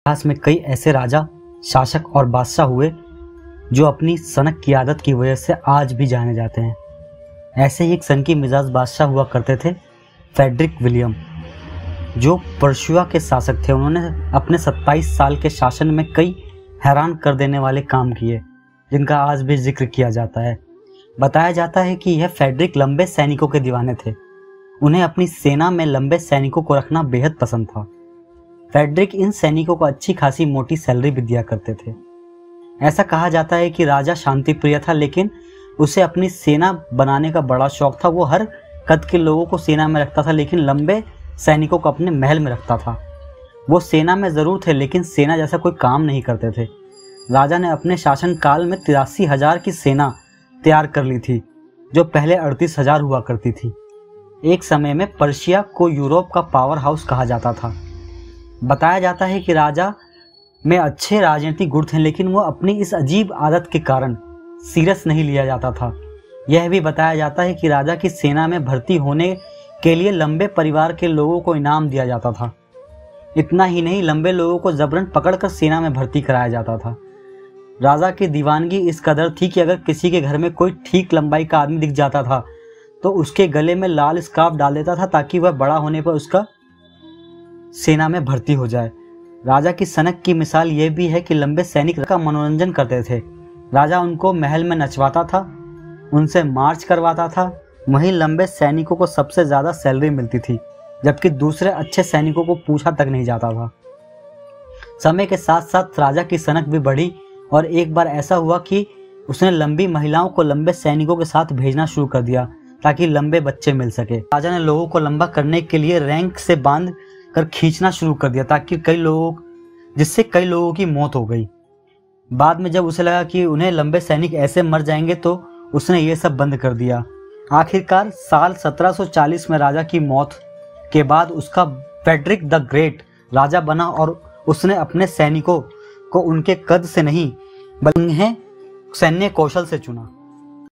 इतिहास में कई ऐसे राजा, शासक और बादशाह हुए जो अपनी सनक की आदत की वजह से आज भी जाने जाते हैं। ऐसे ही एक सनकी मिजाज बादशाह हुआ करते थे फ्रेडरिक विलियम, जो पर्शिया के शासक थे। उन्होंने अपने 27 साल के शासन में कई हैरान कर देने वाले काम किए जिनका आज भी जिक्र किया जाता है। बताया जाता है कि यह फ्रेडरिक लंबे सैनिकों के दीवाने थे। उन्हें अपनी सेना में लंबे सैनिकों को रखना बेहद पसंद था। फ्रेडरिक इन सैनिकों को अच्छी खासी मोटी सैलरी भी दिया करते थे। ऐसा कहा जाता है कि राजा शांति प्रिय था, लेकिन उसे अपनी सेना बनाने का बड़ा शौक था। वो हर कद के लोगों को सेना में रखता था, लेकिन लंबे सैनिकों को अपने महल में रखता था। वो सेना में जरूर थे, लेकिन सेना जैसा कोई काम नहीं करते थे। राजा ने अपने शासन काल में 83,000 की सेना तैयार कर ली थी, जो पहले 38,000 हुआ करती थी। एक समय में पर्शिया को यूरोप का पावर हाउस कहा जाता था। बताया जाता है कि राजा में अच्छे राजनीतिक गुण थे, लेकिन वो अपनी इस अजीब आदत के कारण सीरियस नहीं लिया जाता था। यह भी बताया जाता है कि राजा की सेना में भर्ती होने के लिए लंबे परिवार के लोगों को इनाम दिया जाता था। इतना ही नहीं, लंबे लोगों को जबरन पकड़कर सेना में भर्ती कराया जाता था। राजा की दीवानगी इस कदर थी कि अगर किसी के घर में कोई ठीक लंबाई का आदमी दिख जाता था तो उसके गले में लाल स्कार्फ डाल देता था, ताकि वह बड़ा होने पर उसका सेना में भर्ती हो जाए। राजा की सनक की मिसाल यह भी है कि लंबे सैनिक का मनोरंजन करते थे। राजा उनको महल में नचवाता था, उनसे मार्च करवाता था। वहीं लंबे सैनिकों को सबसे ज्यादा सैलरी मिलती थी, जबकि दूसरे अच्छे सैनिकों को पूछा तक नहीं जाता था। समय के साथ साथ राजा की सनक भी बढ़ी और एक बार ऐसा हुआ कि उसने लंबी महिलाओं को लंबे सैनिकों के साथ भेजना शुरू कर दिया ताकि लंबे बच्चे मिल सके। राजा ने लोगों को लंबा करने के लिए रैंक से बांध कर खींचना शुरू कर दिया, जिससे कई लोगों की मौत हो गई। बाद में जब उसे लगा कि उन्हें लंबे सैनिक ऐसे मर जाएंगे, तो उसने ये सब बंद कर दिया। आखिरकार साल 1740 में राजा की मौत के बाद उसका फ्रेडरिक द ग्रेट राजा बना और उसने अपने सैनिकों को उनके कद से नहीं बल्कि सैन्य कौशल से चुना।